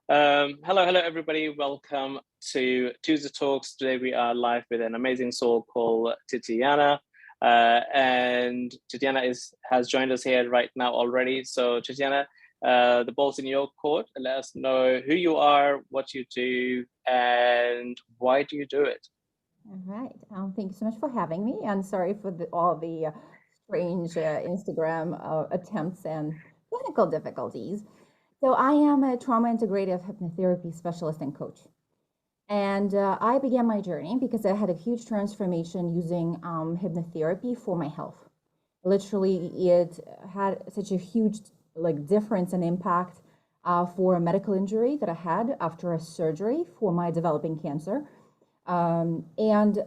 Hello, everybody. Welcome to Tuesday Talks. Today we are live with an amazing soul called Tatiana. And Tatiana has joined us here right now already. So Tatiana, the ball's in your court. Let us know who you are, what you do, and why do you do it? All right. Thank you so much for having me, and sorry for all the strange Instagram attempts and technical difficulties. So, I am a trauma integrative hypnotherapy specialist and coach. And I began my journey because I had a huge transformation using hypnotherapy for my health. Literally, it had such a huge difference and impact for a medical injury that I had after a surgery for my developing cancer. And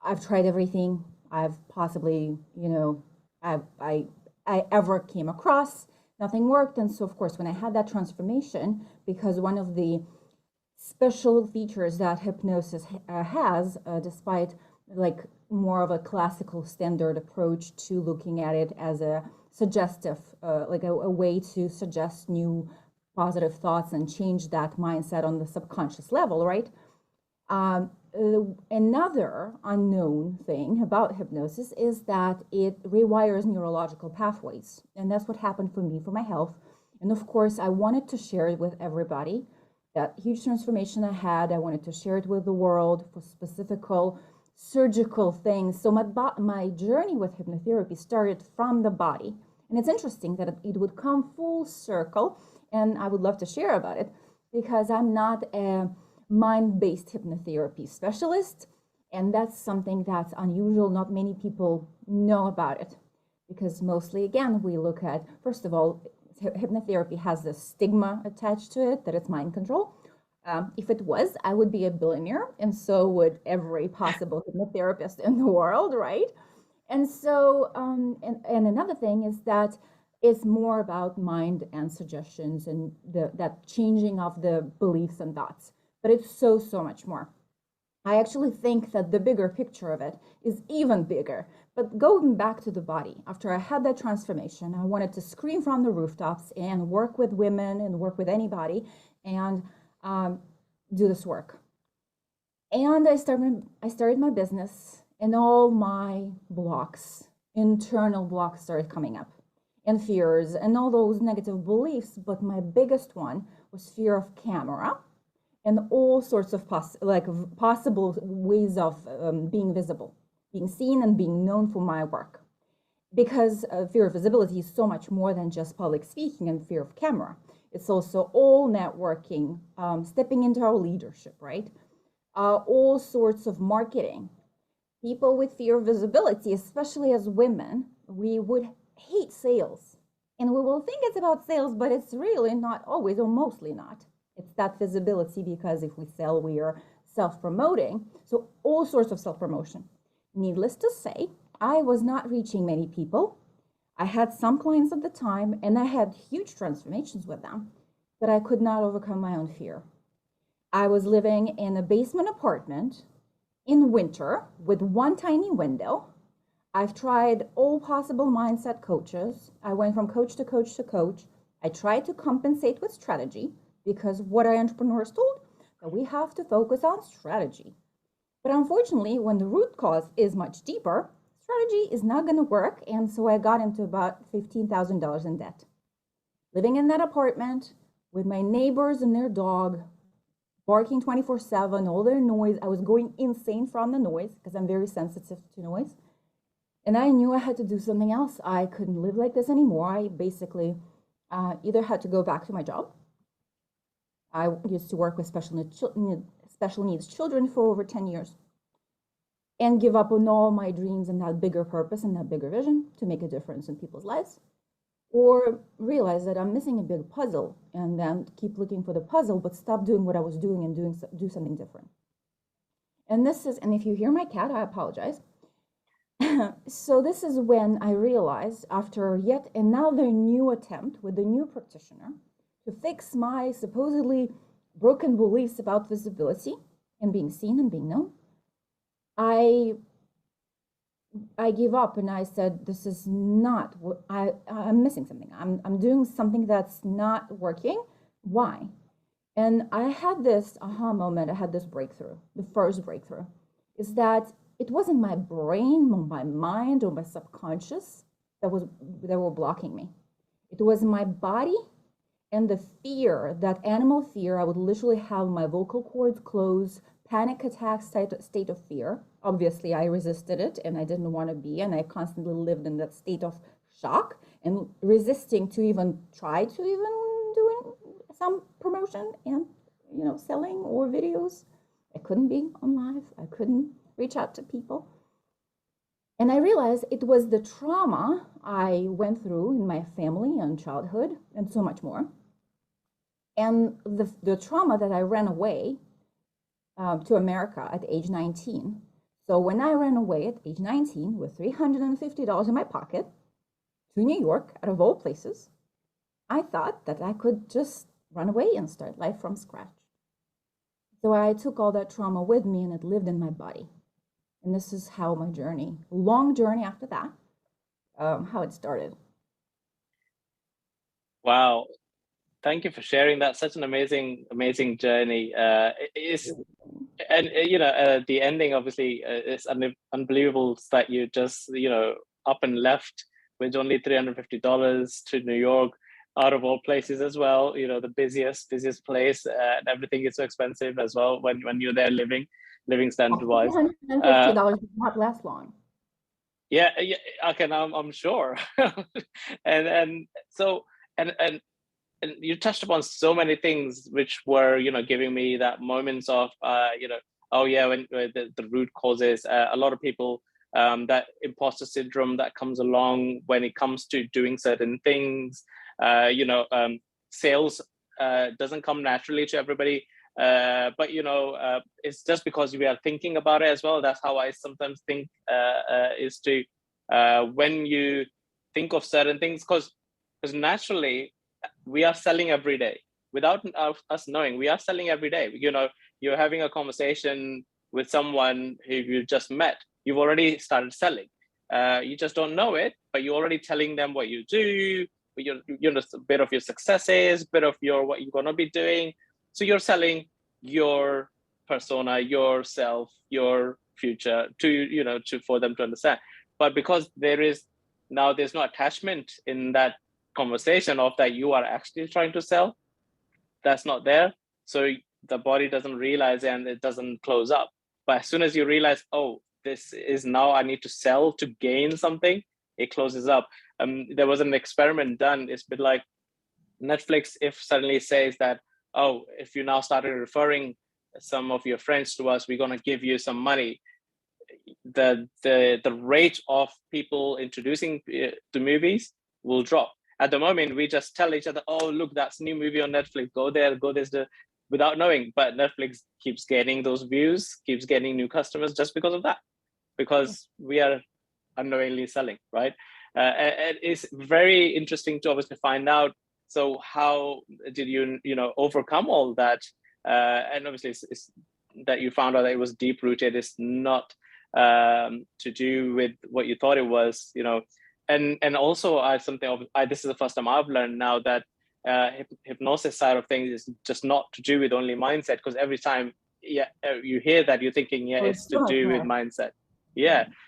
I've tried everything I've possibly, I, I, I ever came across. Nothing worked. And so, of course, when I had that transformation, because one of the special features that hypnosis has, despite like more of a classical standard approach to looking at it as a suggestive, a way to suggest new positive thoughts and change that mindset on the subconscious level, right? Um, Another unknown thing about hypnosis is that it rewires neurological pathways. And that's what happened for me for my health. And of course, I wanted to share it with everybody. That huge transformation I had, I wanted to share it with the world for specific surgical things. So my journey with hypnotherapy started from the body. And it's interesting that it would come full circle. And I would love to share about it because I'm not a mind-based hypnotherapy specialist, and that's something that's unusual. Not many people know about it because mostly, again, we look at, first of all, hypnotherapy has this stigma attached to it that it's mind control. If it was, I would be a billionaire, and so would every possible hypnotherapist in the world, right? And so, and another thing is that it's more about mind and suggestions and that changing of the beliefs and thoughts. But it's so much more. I actually think that the bigger picture of it is even bigger. But going back to the body, after I had that transformation, I wanted to scream from the rooftops and work with women and work with anybody and do this work. And I started my business, and all my blocks, internal blocks, started coming up, and fears and all those negative beliefs. But my biggest one was fear of camera and all sorts of possible ways of being visible, being seen, and being known for my work. Because fear of visibility is so much more than just public speaking and fear of camera. It's also all networking, stepping into our leadership, right? All sorts of marketing. People with fear of visibility, especially as women, we would hate sales. And we will think it's about sales, but it's really not always, or mostly not. It's that visibility because if we sell, we are self-promoting. So all sorts of self-promotion. Needless to say, I was not reaching many people. I had some clients at the time and I had huge transformations with them, but I could not overcome my own fear. I was living in a basement apartment in winter with one tiny window. I've tried all possible mindset coaches. I went from coach to coach to coach. I tried to compensate with strategy because what are entrepreneurs told? That we have to focus on strategy. But unfortunately, when the root cause is much deeper, strategy is not going to work. And so I got into about $15,000 in debt. Living in that apartment with my neighbors and their dog barking 24/7, all their noise. I was going insane from the noise because I'm very sensitive to noise. And I knew I had to do something else. I couldn't live like this anymore. I basically either had to go back to my job. I used to work with special needs children for over 10 years and give up on all my dreams and that bigger purpose and that bigger vision to make a difference in people's lives, or realize that I'm missing a big puzzle and then keep looking for the puzzle, but stop doing what I was doing and do something different. And if you hear my cat, I apologize. So this is when I realized, after yet another new attempt with a new practitioner to fix my supposedly broken beliefs about visibility and being seen and being known, I gave up and I said, this is not what I'm missing something. I'm doing something that's not working. Why? And I had this aha moment, I had this breakthrough. The first breakthrough is that it wasn't my brain or my mind or my subconscious that were blocking me. It was my body and the fear, that animal fear. I would literally have my vocal cords close, panic attack state of fear. Obviously, I resisted it and I didn't want to be, and I constantly lived in that state of shock and resisting to even try to even doing some promotion and selling or videos. I couldn't be on live. I couldn't reach out to people. And I realized it was the trauma I went through in my family and childhood and so much more. And the trauma that I ran away to America at age 19. So when I ran away at age 19 with $350 in my pocket to New York, out of all places, I thought that I could just run away and start life from scratch. So I took all that trauma with me and it lived in my body. And this is how my journey, long journey after that, how it started. Wow. Thank you for sharing that. Such an amazing journey. The ending obviously is unbelievable that you just, up and left with only $350 to New York, out of all places as well. The busiest place, and everything is so expensive as well when you're there living standard wise. $150 did not last long. Yeah, okay, I'm sure. and so and you touched upon so many things which were giving me that moments of oh yeah, when the root causes, a lot of people, that imposter syndrome that comes along when it comes to doing certain things. Sales doesn't come naturally to everybody, but it's just because we are thinking about it as well. That's how I sometimes think, is to when you think of certain things, because naturally we are selling every day without us knowing. We are selling every day. You're having a conversation with someone who you just met. You've already started selling. You just don't know it, but you're already telling them what you do, a bit of your successes, bit of your what you're gonna be doing. So you're selling your persona, yourself, your future to for them to understand. But because there's no attachment in that conversation of that you are actually trying to sell, that's not there. So the body doesn't realize it and it doesn't close up. But as soon as you realize, oh, this is now I need to sell to gain something, it closes up. There was an experiment done. It's a bit like Netflix, if suddenly says that, oh, if you now started referring some of your friends to us, we're going to give you some money. The rate of people introducing the movies will drop. At the moment, we just tell each other, oh, look, that's a new movie on Netflix, go there, go this, without knowing. But Netflix keeps getting those views, keeps getting new customers just because of that, because we are unknowingly selling, right? And it's very interesting to obviously find out. So how did you overcome all that? And obviously it's that you found out that it was deep rooted. It's not to do with what you thought it was, and also this is the first time I've learned now that hypnosis side of things is just not to do with only mindset, because every time you hear that, you're thinking it's to do with mindset.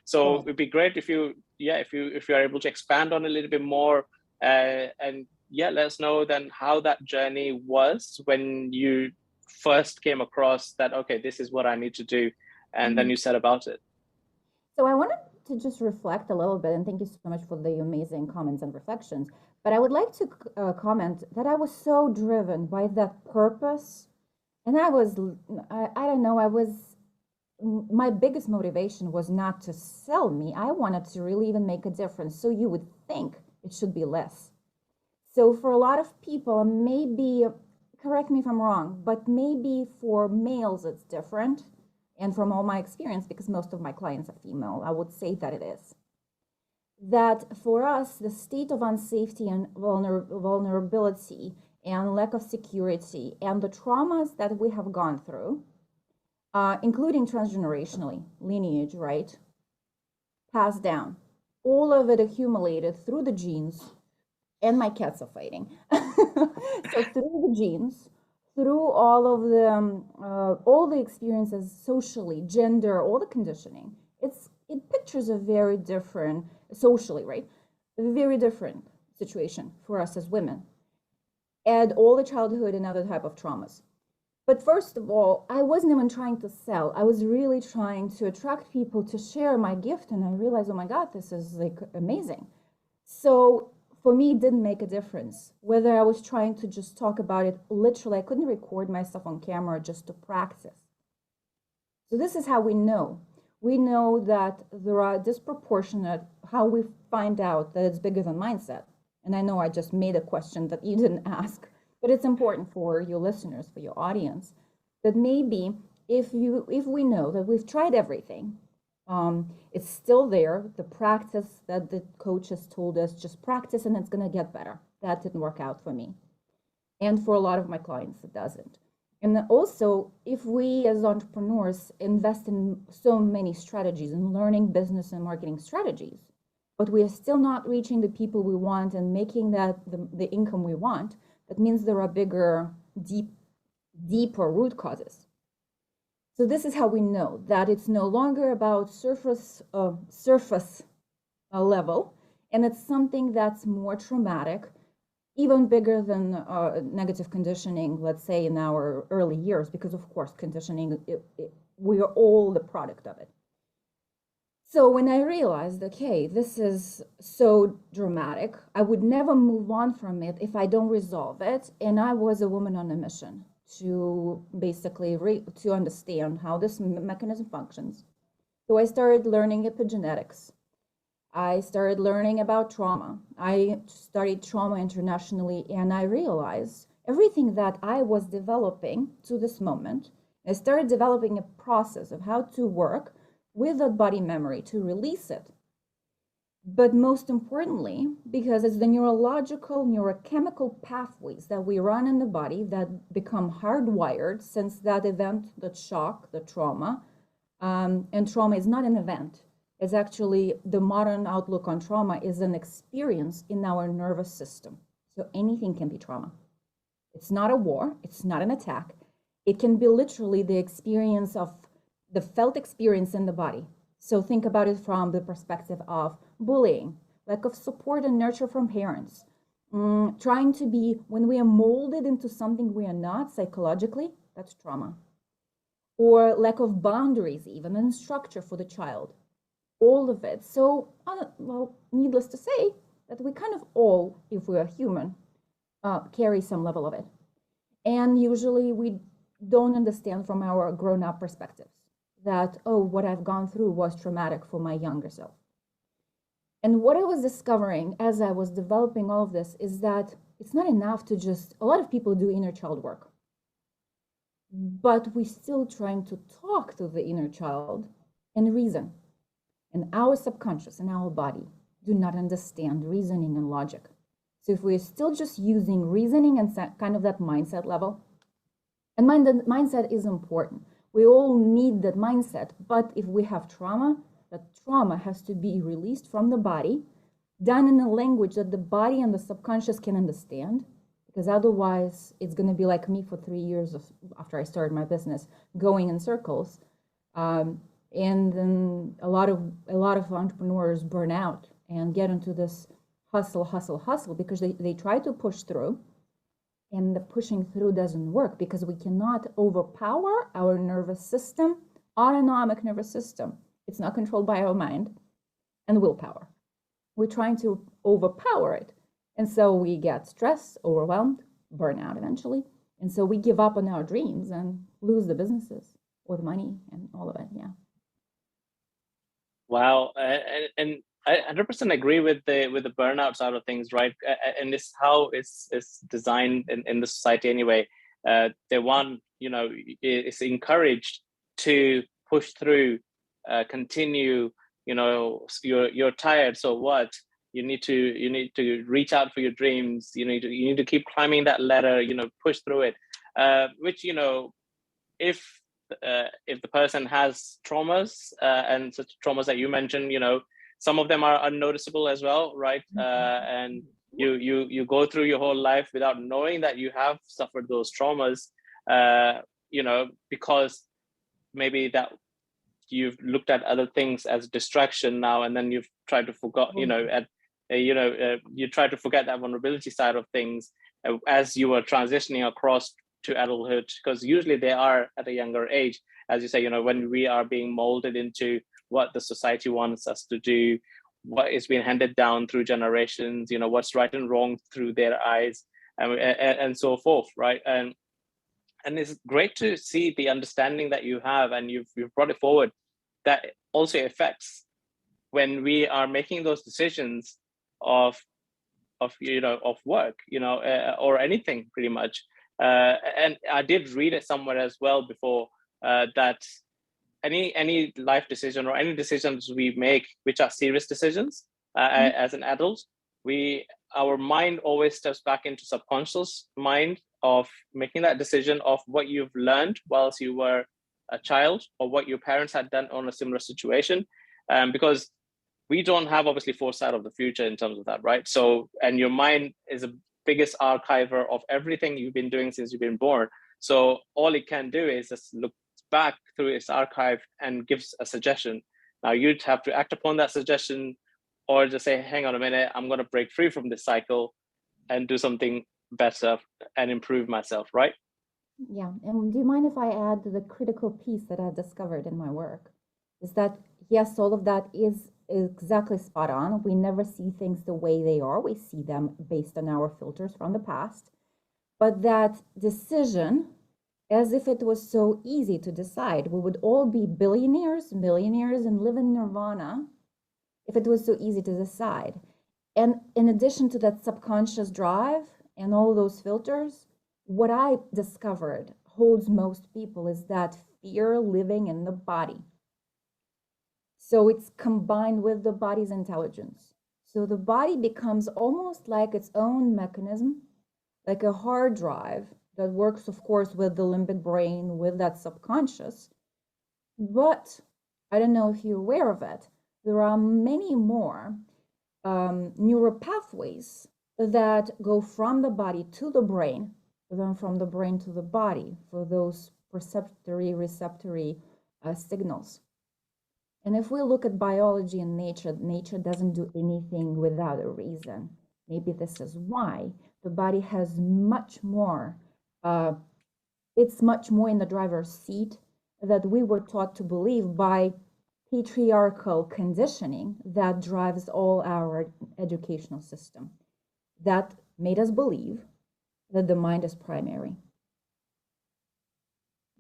So it'd be great if you are able to expand on a little bit more, and let us know then how that journey was when you first came across that, okay, this is what I need to do, and then you set about it. So I wanted to just reflect a little bit, and thank you so much for the amazing comments and reflections. But I would like to comment that I was so driven by that purpose. And I don't know, my biggest motivation was not to sell me. I wanted to really even make a difference. So you would think it should be less. So for a lot of people, maybe, correct me if I'm wrong, but maybe for males it's different. And from all my experience, because most of my clients are female, I would say that it is. That for us, the state of unsafety and vulnerability and lack of security and the traumas that we have gone through, including transgenerationally, lineage, right? Passed down. All of it accumulated through the genes, and my cats are fighting. So through the genes, through all the experiences socially, gender, all the conditioning, it pictures a very different socially, right? A very different situation for us as women. Add all the childhood and other type of traumas. But first of all, I wasn't even trying to sell. I was really trying to attract people to share my gift. And I realized, oh my God, this is like amazing. So for me, it didn't make a difference whether I was trying to just talk about it. Literally, I couldn't record myself on camera just to practice. So this is how we know. We know that there are disproportionate, how we find out that it's bigger than mindset. And I know I just made a question that you didn't ask, but it's important for your listeners, for your audience, that maybe if we know that we've tried everything, it's still there, the practice that the coach has told us, just practice and it's going to get better. That didn't work out for me. And for a lot of my clients, it doesn't. And also, if we as entrepreneurs invest in so many strategies and learning business and marketing strategies, but we are still not reaching the people we want and making that the income we want, that means there are bigger, deeper root causes. So this is how we know that it's no longer about surface level, and it's something that's more traumatic, even bigger than negative conditioning, let's say in our early years, because of course conditioning, we are all the product of it. So when I realized, okay, this is so dramatic, I would never move on from it if I don't resolve it. And I was a woman on a mission to basically to understand how this mechanism functions. So I started learning epigenetics. I started learning about trauma. I studied trauma internationally, and I realized everything that I was developing to this moment, I started developing a process of how to work with that body memory to release it. But most importantly, because it's the neurological, neurochemical pathways that we run in the body that become hardwired since that event, that shock, the trauma. And trauma is not an event. It's actually, the modern outlook on trauma is an experience in our nervous system. So anything can be trauma. It's not a war. It's not an attack. It can be literally the experience of the felt experience in the body. So think about it from the perspective of bullying, lack of support and nurture from parents, trying to be, when we are molded into something we are not psychologically, that's trauma. Or lack of boundaries even, and structure for the child. All of it. So, well, needless to say, that we kind of all, if we are human, carry some level of it. And usually we don't understand from our grown-up perspectives that, oh, what I've gone through was traumatic for my younger self. And what I was discovering as I was developing all of this is that it's not enough to just, a lot of people do inner child work, but we're still trying to talk to the inner child and reason. And our subconscious and our body do not understand reasoning and logic. So if we're still just using reasoning and kind of that mindset level, and mindset is important. We all need that mindset, but if we have trauma, that trauma has to be released from the body, done in a language that the body and the subconscious can understand, because otherwise it's going to be like me for 3 years after I started my business, going in circles. And then a lot of entrepreneurs burn out and get into this hustle, because they try to push through, and the pushing through doesn't work because we cannot overpower our nervous system, autonomic nervous system. It's not controlled by our mind and willpower. We're trying to overpower it. And so we get stressed, overwhelmed, burn out eventually. And so we give up on our dreams and lose the businesses or the money and all of it. Yeah. Wow. And I 100% agree with the burnout side of things, right? And it's how it's designed in the society anyway. They want, it's encouraged to push through, continue. You're tired, so what? You need to reach out for your dreams. You need to keep climbing that ladder. Push through it. Which if the person has traumas and such traumas that you mentioned, some of them are unnoticeable as well, right? And you go through your whole life without knowing that you have suffered those traumas. because maybe that you've looked at other things as distraction now, and then you've tried to forget, you try to forget that vulnerability side of things as you are transitioning across to adulthood, because usually they are at a younger age, as you say, when we are being molded into what the society wants us to do, what is being handed down through generations, what's right and wrong through their eyes, and so forth, right? And it's great to see the understanding that you have, and you've brought it forward, that also affects when we are making those decisions of work, or anything pretty much. And I did read it somewhere as well before, that any life decision or any decisions we make, which are serious decisions, as an adult, our mind always steps back into subconscious mind of making that decision of what you've learned whilst you were a child, or what your parents had done on a similar situation, because we don't have obviously foresight of the future in terms of that, right? So, and your mind is the biggest archiver of everything you've been doing since you've been born. So all it can do is just look back through its archive and gives a suggestion. Now you'd have to act upon that suggestion, or just say, hang on a minute, I'm going to break free from this cycle and do something better and improve myself, right? Yeah, and do you mind if I add the critical piece that I've discovered in my work? Is that, yes, all of that is exactly spot on. We never see things the way they are. We see them based on our filters from the past. But that decision, as if it was so easy to decide, we would all be billionaires, millionaires, and live in nirvana if it was so easy to decide. And in addition to that subconscious drive and all those filters, what I discovered holds most people is that fear living in the body. So it's combined with the body's intelligence. So the body becomes almost like its own mechanism, like a hard drive that works, of course, with the limbic brain, with that subconscious. But I don't know if you're aware of it, there are many more neural pathways that go from the body to the brain, then from the brain to the body for those receptory signals. And if we look at biology and nature doesn't do anything without a reason. Maybe this is why the body has much more, it's much more in the driver's seat that we were taught to believe by patriarchal conditioning that drives all our educational system. That made us believe that the mind is primary.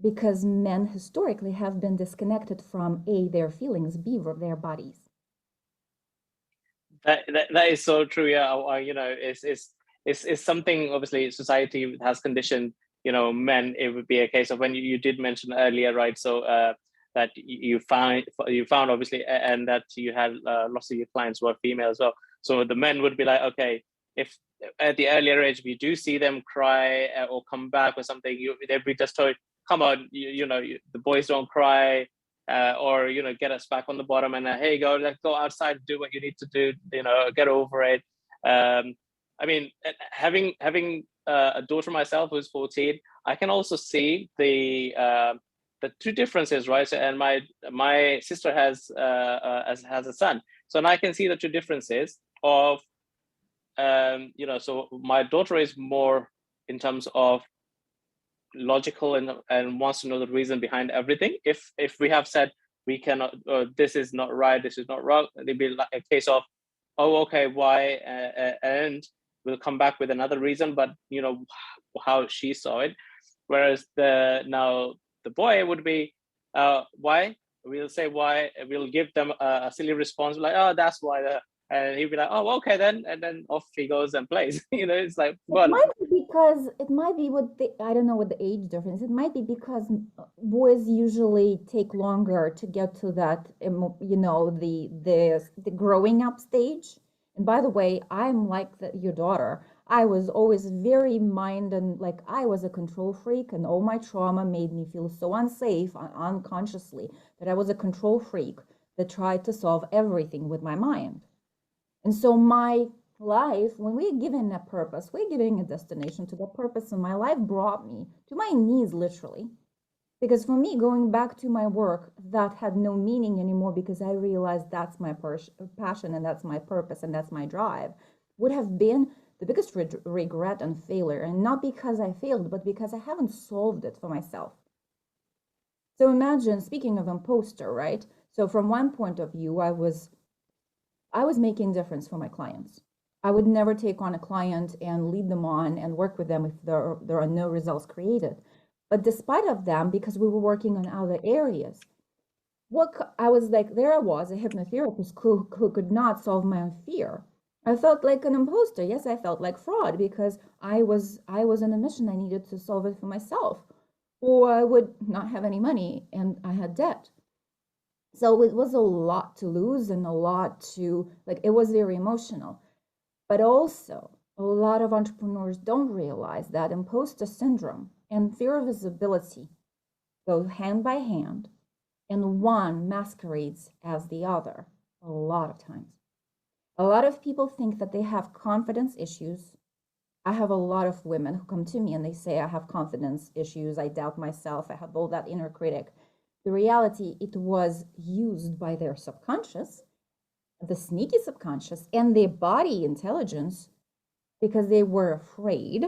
Because men historically have been disconnected from A, their feelings, B, their bodies. That is so true. Yeah, it's something obviously society has conditioned. Men. It would be a case of when you did mention earlier, right? So that you found obviously, and that you had lots of your clients were female as well. So the men would be like, okay, if at the earlier age we do see them cry or come back or something, they'd be just told, come on, the boys don't cry. Or get us back on the bottom, and hey, let's go outside, do what you need to do, get over it. I mean, having a daughter myself who's 14, I can also see the two differences, right? So, and my sister has a son, so and I can see the two differences of so my daughter is more in terms of logical and wants to know the reason behind everything. If we have said we cannot, this is not right, this is not wrong, it'd be like a case of, oh, okay, why, and we'll come back with another reason, but how she saw it. Whereas the boy would be, why? We'll say why. We'll give them a silly response like, oh, that's why. And he'd be like, oh, okay then, and then off he goes and plays. It's like, well, it might be because it might be I don't know what the age difference. It might be because boys usually take longer to get to that, the growing up stage. And by the way, I'm like your daughter. I was always very and like I was a control freak, and all my trauma made me feel so unsafe unconsciously that I was a control freak that tried to solve everything with my mind. And so my life, when we're given a purpose, we're giving a destination to the purpose. And my life brought me to my knees, literally. Because for me, going back to my work, that had no meaning anymore because I realized that's my passion and that's my purpose and that's my drive, would have been the biggest regret and failure. And not because I failed, but because I haven't solved it for myself. So imagine, speaking of imposter, right? So from one point of view, I was making difference for my clients. I would never take on a client and lead them on and work with them if there are no results created. But despite of them, because we were working on other areas, I was like, there I was, a hypnotherapist who could not solve my own fear. I felt like an imposter. Yes, I felt like fraud because I was on a mission. I needed to solve it for myself, or I would not have any money and I had debt. So it was a lot to lose and a lot to, like, it was very emotional. But also, a lot of entrepreneurs don't realize that imposter syndrome and fear of visibility go hand by hand, and one masquerades as the other a lot of times. A lot of people think that they have confidence issues. I have a lot of women who come to me and they say, I have confidence issues, I doubt myself, I have all that inner critic. The reality, it was used by their subconscious, the sneaky subconscious, and their body intelligence because they were afraid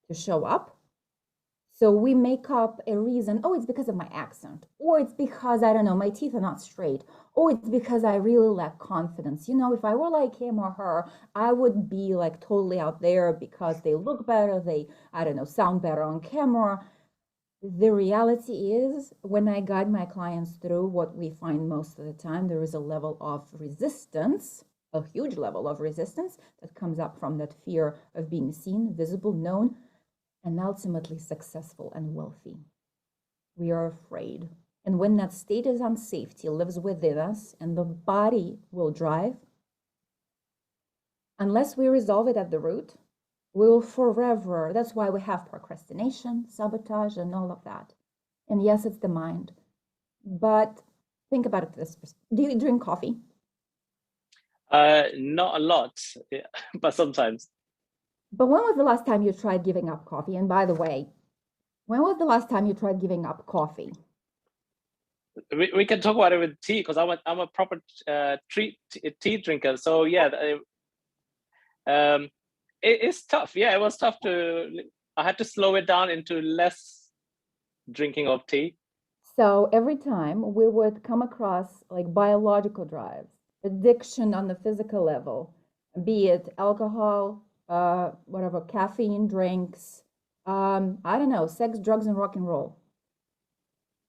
to show up. So we make up a reason. Oh, it's because of my accent. Or it's because, I don't know, my teeth are not straight. Or it's because I really lack confidence. You know, if I were like him or her, I would be like totally out there because they look better. They, I don't know, sound better on camera. The reality is, when I guide my clients through, what we find most of the time, there is a level of resistance, a huge level of resistance that comes up from that fear of being seen, visible, known, and ultimately successful and wealthy. We are afraid. And when that state of unsafety lives within us and the body will drive, unless we resolve it at the root, we will forever. That's why we have procrastination, sabotage, and all of that. And yes, it's the mind. But think about it this way. Do you drink coffee? Not a lot, but sometimes. But when was the last time you tried giving up coffee? And by the way, when was the last time you tried giving up coffee? We can talk about it with tea because I'm a proper tea drinker. So yeah, it's tough. Yeah, it was tough I had to slow it down into less drinking of tea. So every time we would come across like biological drives, addiction on the physical level, be it alcohol, whatever, caffeine, drinks, I don't know, sex, drugs, and rock and roll.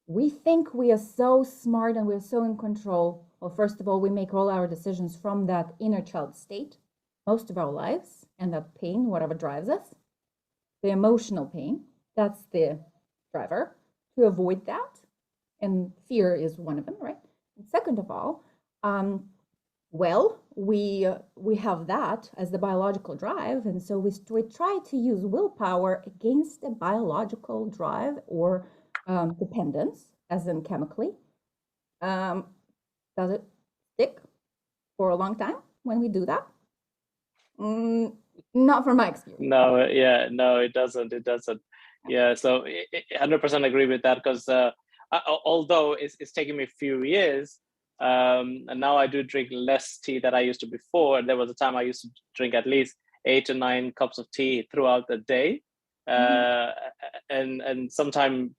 We think we are so smart and we're so in control. Well, first of all, we make all our decisions from that inner child state most of our lives, and that pain, whatever drives us, the emotional pain, that's the driver. To avoid that, and fear is one of them, right? And second of all, well, we have that as the biological drive, and so we try to use willpower against the biological drive or dependence, as in chemically. Does it stick for a long time when we do that? Not from my experience. No, yeah, no, it doesn't. It doesn't. Yeah, so 100% agree with that because although it's taken me a few years, and now I do drink less tea than I used to before. And there was a time I used to drink at least 8 to 9 cups of tea throughout the day, and sometimes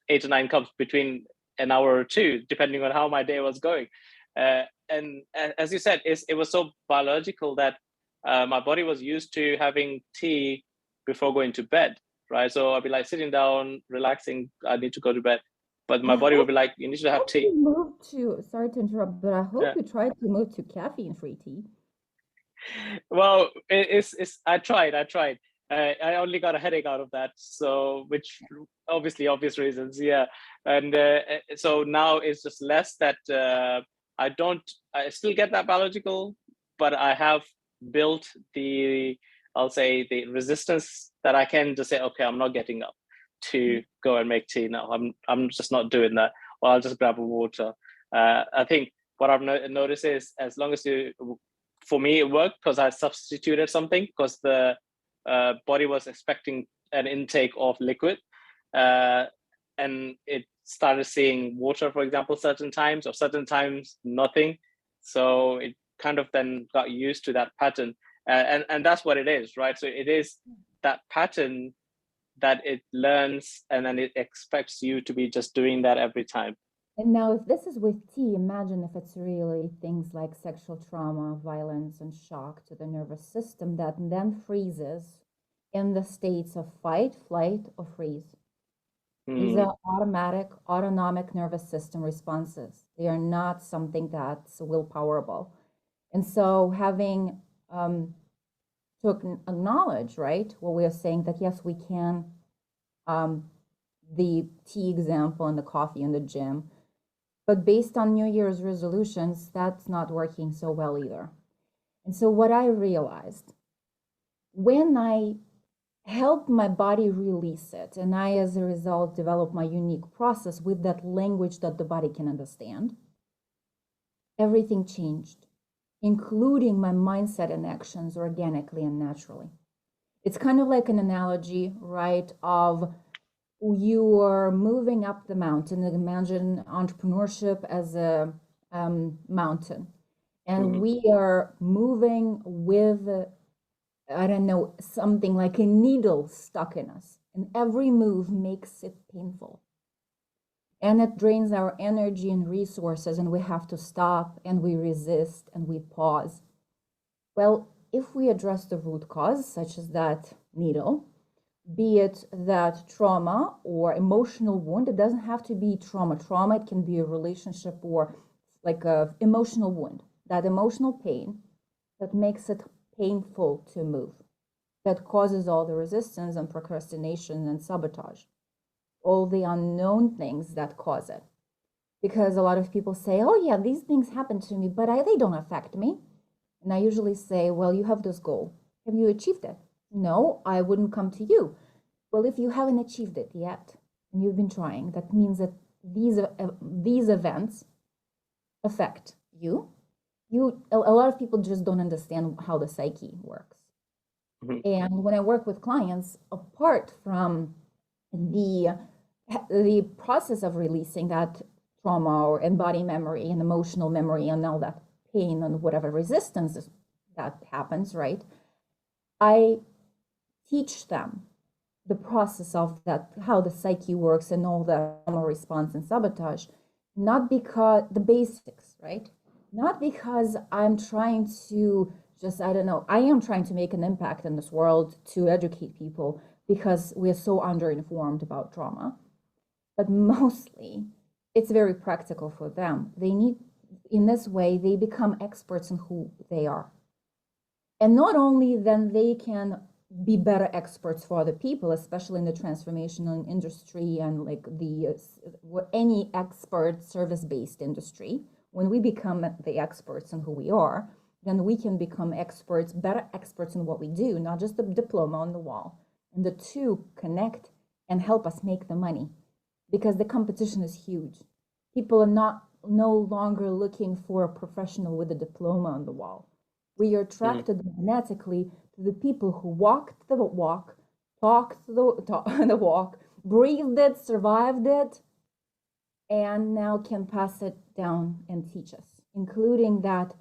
8 to 9 cups between an hour or two, depending on how my day was going. And as you said, it was so biological that my body was used to having tea before going to bed, right? So I'd be like sitting down, relaxing. I need to go to bed, but my body would be like, "You need to have tea." You moved to, sorry to interrupt, but I hope Yeah. you tried to move to caffeine-free tea. Well, it's. I tried. I only got a headache out of that, so which obviously obvious reasons, yeah. And so now it's just less that I don't. I still get that biological, but I have built the, I'll say, the resistance that I can just say, okay, I'm not getting up to go and make tea now. I'm just not doing that, or I'll just grab a water. I think what I've noticed is as long as you for me, it worked because I substituted something because the body was expecting an intake of liquid, and it started seeing water, for example, certain times, or certain times nothing. So it kind of then got used to that pattern, and that's what it is, right? So it is that pattern that it learns, and then it expects you to be just doing that every time. And now, if this is with T, imagine if it's really things like sexual trauma, violence, and shock to the nervous system that then freezes in the states of fight, flight, or freeze. These are automatic, autonomic nervous system responses. They are not something that's willpowerable. And so having to acknowledge, right, what we are saying, that yes, we can, the tea example and the coffee in the gym, but based on New Year's resolutions, that's not working so well either. And so what I realized, when I help my body release it, and I, as a result, develop my unique process with that language that the body can understand, everything changed, including my mindset and actions organically and naturally. It's kind of like an analogy, right, of you are moving up the mountain. Imagine entrepreneurship as a mountain. And we are moving with, I don't know, something like a needle stuck in us. And every move makes it painful. And it drains our energy and resources, and we have to stop, and we resist, and we pause. Well, if we address the root cause, such as that needle, be it that trauma or emotional wound, it doesn't have to be trauma. Trauma, it can be a relationship or like a emotional wound, that emotional pain that makes it painful to move, that causes all the resistance and procrastination and sabotage, all the unknown things that cause it. Because a lot of people say, oh yeah, these things happen to me, but they don't affect me. And I usually say, well, you have this goal. Have you achieved it? No, I wouldn't come to you. Well, if you haven't achieved it yet, and you've been trying, that means that these events affect you. A lot of people just don't understand how the psyche works. And when I work with clients, apart from the process of releasing that trauma or embody memory and emotional memory and all that pain and whatever resistance that happens, right? I teach them the process of that, how the psyche works and all the trauma response and sabotage, not because the basics, right? Not because I'm trying to just, I don't know, I am trying to make an impact in this world to educate people because we're so underinformed about trauma. But mostly it's very practical for them. They need, in this way, they become experts in who they are. And not only then they can be better experts for other people, especially in the transformational industry and like any expert service-based industry. When we become the experts in who we are, then we can become experts, better experts in what we do, not just the diploma on the wall. And the two connect and help us make the money, because the competition is huge. People are no longer looking for a professional with a diploma on the wall. We are attracted magnetically to the people who walked the walk, talked the walk, breathed it, survived it, and now can pass it down and teach us, including that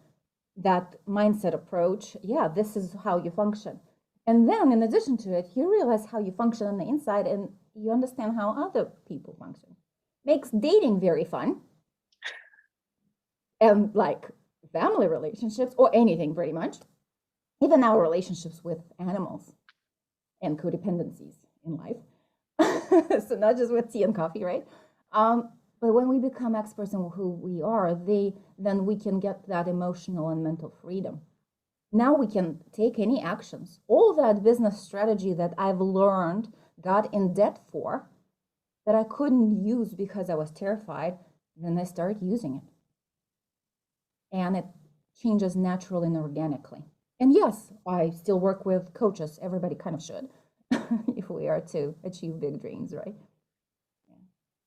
mindset approach. Yeah, this is how you function. And then in addition to it, you realize how you function on the inside and you understand how other people function. Makes dating very fun. And like family relationships or anything pretty much. Even our relationships with animals and codependencies in life. So not just with tea and coffee, right? But when we become experts in who we are, then we can get that emotional and mental freedom. Now we can take any actions. All that business strategy that I've learned, got in debt for, that I couldn't use because I was terrified, then I started using it. And it changes naturally and organically. And yes, I still work with coaches. Everybody kind of should, if we are to achieve big dreams, right?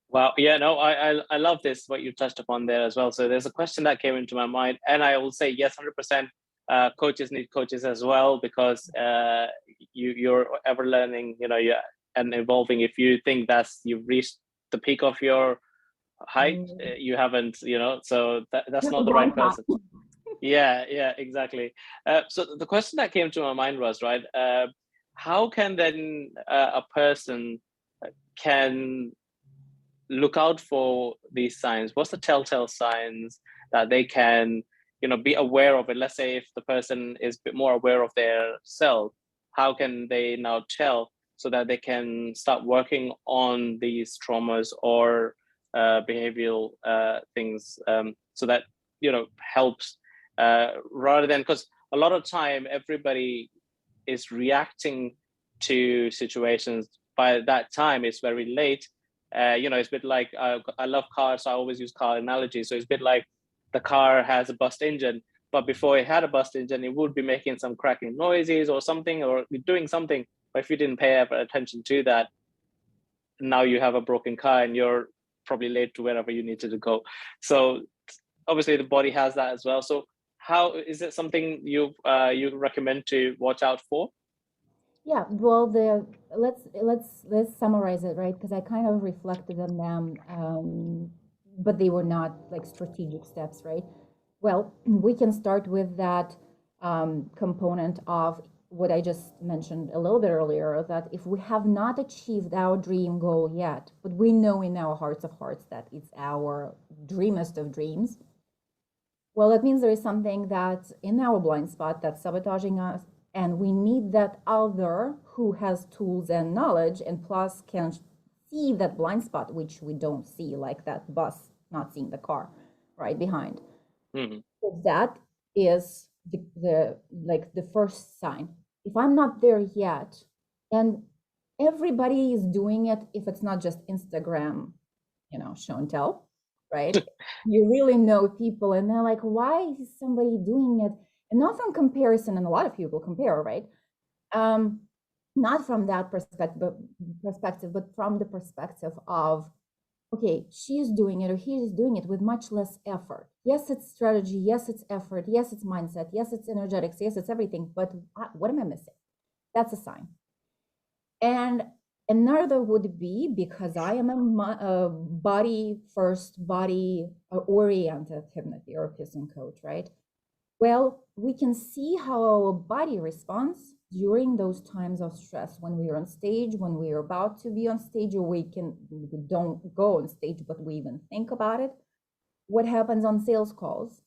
Wow. Yeah, no, I love this, what you touched upon there as well. So there's a question that came into my mind, and I will say yes, 100%. coaches need coaches as well, because you're ever learning, and evolving. If you think you've reached the peak of your height, you haven't, so that's not the right person. Yeah, exactly. So the question that came to my mind was, right, how can then a person can look out for these signs? What's the telltale signs that they can, be aware of it? Let's say if the person is a bit more aware of their self, how can they now tell, so that they can start working on these traumas or behavioral things, so that helps, rather than, because a lot of time everybody is reacting to situations. By that time it's very late. It's a bit like, I love cars, so I always use car analogy. So it's a bit like the car has a bust engine, but before it had a bust engine, it would be making some cracking noises or something, or doing something. But if you didn't pay attention to that, now you have a broken car and you're probably late to wherever you needed to go. So obviously the body has that as well. So how is it something you recommend to watch out for? Yeah, well, let's summarize it, right? Because I kind of reflected on them, but they were not like strategic steps, right? Well, we can start with that component of what I just mentioned a little bit earlier, that if we have not achieved our dream goal yet, but we know in our hearts of hearts that it's our dreamest of dreams, well, that means there is something that's in our blind spot that's sabotaging us, and we need that other who has tools and knowledge and plus can see that blind spot, which we don't see, like that bus not seeing the car right behind. Mm-hmm. So that is the first sign. If I'm not there yet, and everybody is doing it, if it's not just Instagram, show and tell, right? You really know people and they're like, why is somebody doing it? And not from comparison, and a lot of people compare, right? Not from that perspective, but from the perspective of, okay, she is doing it or he is doing it with much less effort. Yes, it's strategy. Yes, it's effort. Yes, it's mindset. Yes, it's energetics. Yes, it's everything. But what am I missing? That's a sign. And another would be, because I am a body first, body oriented hypnotherapist and coach, right? Well, we can see how our body responds during those times of stress, when we are on stage, when we are about to be on stage, or we don't go on stage, but we even think about it. What happens on sales calls?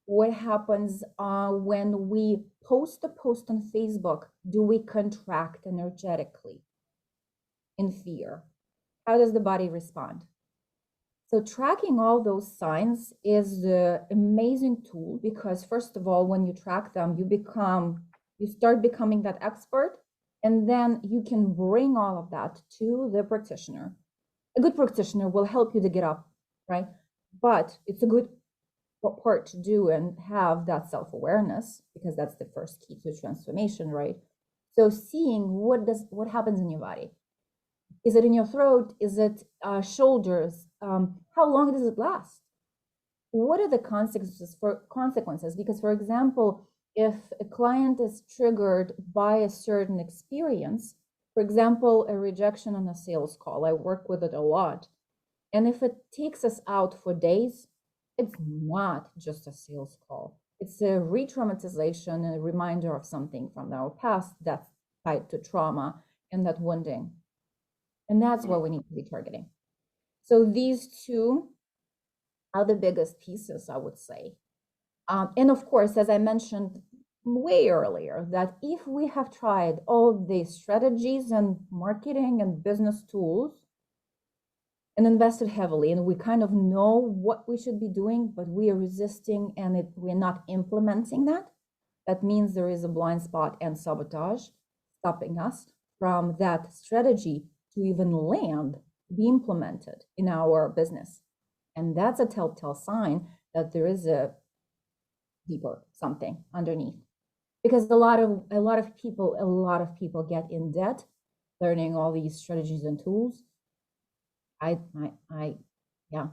What happens when we post a post on Facebook? Do we contract energetically in fear? How does the body respond? So tracking all those signs is an amazing tool, because first of all, when you track them, you start becoming that expert, and then you can bring all of that to the practitioner. A good practitioner will help you to get up, right? But it's a good part to do and have that self-awareness, because that's the first key to transformation, right? So seeing what happens in your body. Is it in your throat? Is it shoulders? How long does it last? What are the consequences? Because, for example, if a client is triggered by a certain experience, for example, a rejection on a sales call, I work with it a lot. And if it takes us out for days, it's not just a sales call. It's a re-traumatization, a reminder of something from our past that's tied to trauma and that wounding. And that's what we need to be targeting. So these two are the biggest pieces, I would say. And of course, as I mentioned way earlier, that if we have tried all these strategies and marketing and business tools and invested heavily, and we kind of know what we should be doing, but we are resisting and we're not implementing that, that means there is a blind spot and sabotage stopping us from that strategy to even land, be implemented in our business. And that's a telltale sign that there is a deeper something underneath. Because a lot of people get in debt learning all these strategies and tools. Yeah.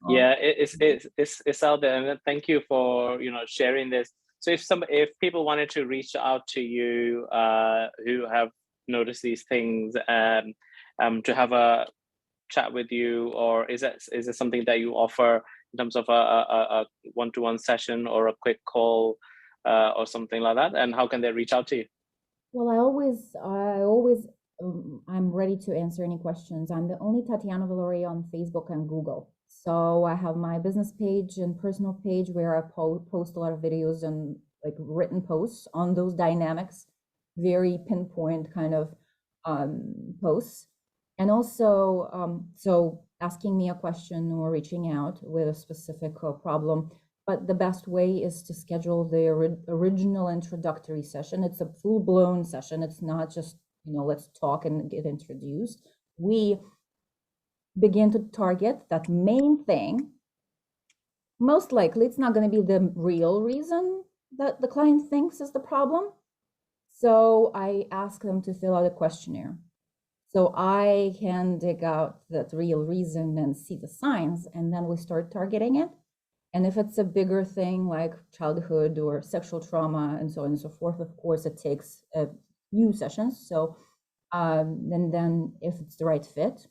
Yeah, it's out there, and thank you for sharing this. So if people wanted to reach out to you who have noticed these things to have a chat with you, or is it something that you offer in terms of a one-to-one session or a quick call or something like that? And how can they reach out to you? Well, I always, I'm ready to answer any questions. I'm the only Tatiana Vilarea on Facebook and Google. So I have my business page and personal page where I post a lot of videos and like written posts on those dynamics, very pinpoint kind of posts. And also, so asking me a question or reaching out with a specific problem. But the best way is to schedule the original introductory session. It's a full-blown session. It's not just, let's talk and get introduced. We begin to target that main thing. Most likely, it's not going to be the real reason that the client thinks is the problem. So I ask them to fill out a questionnaire. So I can dig out that real reason and see the signs, and then we start targeting it. And if it's a bigger thing like childhood or sexual trauma and so on and so forth, of course, it takes a few sessions. So and then if it's the right fit,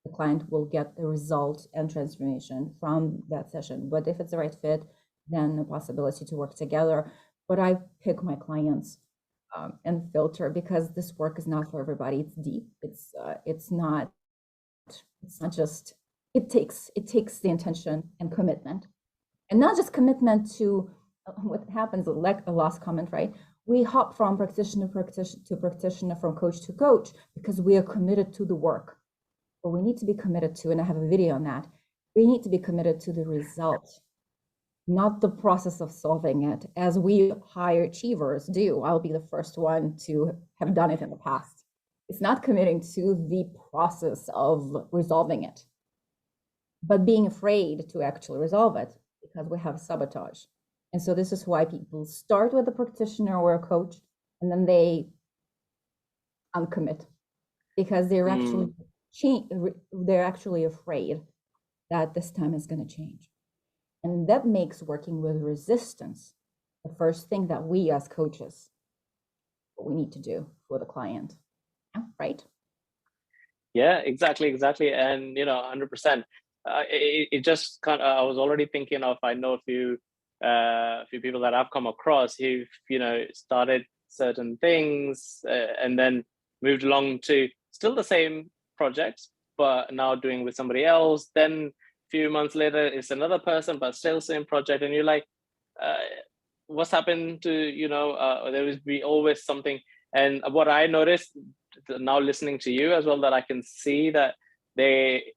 the client will get the result and transformation from that session. But if it's the right fit, then the possibility to work together. But I pick my clients and filter, because this work is not for everybody. It's deep. It's not just, it takes the intention and commitment. And not just commitment to what happens, like a last comment, right? We hop from practitioner to practitioner, from coach to coach, because we are committed to the work. But we need to be committed to, and I have a video on that, we need to be committed to the result, not the process of solving it, as we high achievers do. I'll be the first one to have done it in the past. It's not committing to the process of resolving it, but being afraid to actually resolve it, because we have sabotage. And so this is why people start with a practitioner or a coach, and then they uncommit, because they're actually afraid that this time is going to change. And that makes working with resistance the first thing that we as coaches, what we need to do for the client. Yeah, right? Yeah, exactly. And 100%. It just kind of, I was already thinking of, I know a few people that I've come across who've started certain things and then moved along to still the same projects, but now doing with somebody else. Then a few months later it's another person, but still same project, and you're like, what's happened to there will be always something. And what I noticed now listening to you as well, that I can see that they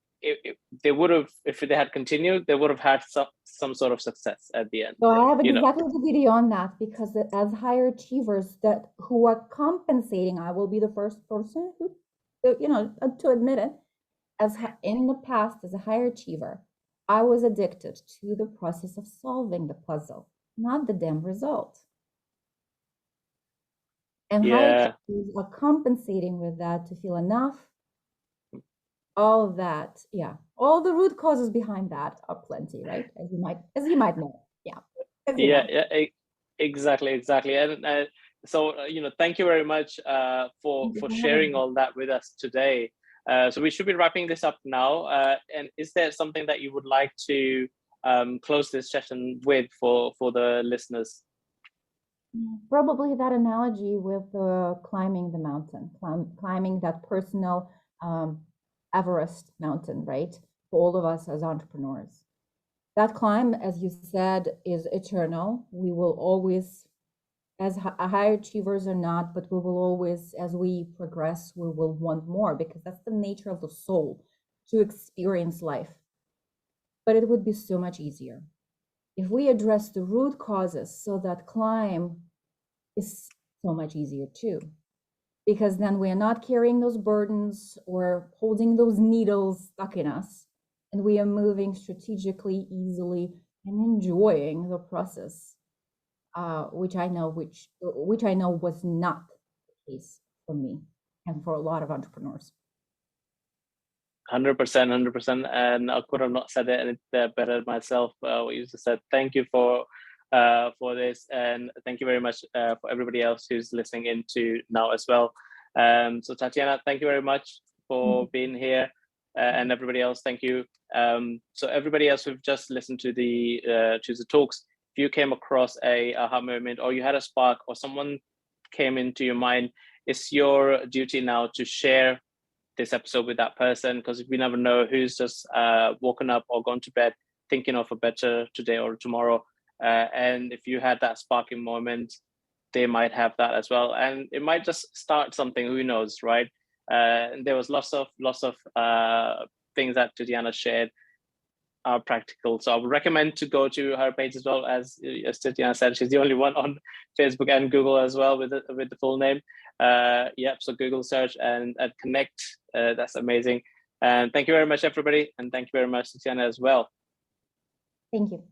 would have, if they had continued, they would have had some sort of success at the end. So I have exactly the video on that, because as higher achievers who are compensating, I will be the first person who, to admit it, as in the past, as a higher achiever, I was addicted to the process of solving the puzzle, not the damn result. And higher achievers are compensating with that to feel enough. All of that, yeah. All the root causes behind that are plenty, right? As you might know, yeah. Exactly. And so thank you very much for sharing all that with us today. So we should be wrapping this up now. And is there something that you would like to close this session with for the listeners? Probably that analogy with climbing the mountain, climbing that personal Everest mountain, right? For all of us as entrepreneurs. That climb, as you said, is eternal. We will always, as high achievers or not, but we will always, as we progress, we will want more, because that's the nature of the soul, to experience life. But it would be so much easier if we address the root causes, so that climb is so much easier too. Because then we are not carrying those burdens or holding those needles stuck in us, and we are moving strategically, easily, and enjoying the process, which I know was not the case for me and for a lot of entrepreneurs. 100%, 100%, and I could have not said it any better myself. What you just said. Thank you for this, and thank you very much for everybody else who's listening into now as well. So Tatiana, thank you very much for being here, and everybody else, thank you. So everybody else who've just listened to the Choose the Talks, if you came across a aha moment, or you had a spark, or someone came into your mind, it's your duty now to share this episode with that person, because we never know who's just woken up or gone to bed thinking of a better today or tomorrow. And if you had that sparking moment, they might have that as well, and it might just start something. Who knows, right? There was lots of things that Tatiana shared are practical. So I would recommend to go to her page as well. As Tatiana said, she's the only one on Facebook and Google as well with the full name. Yep, so Google search and connect. That's amazing. And thank you very much, everybody. And thank you very much, Tatiana, as well. Thank you.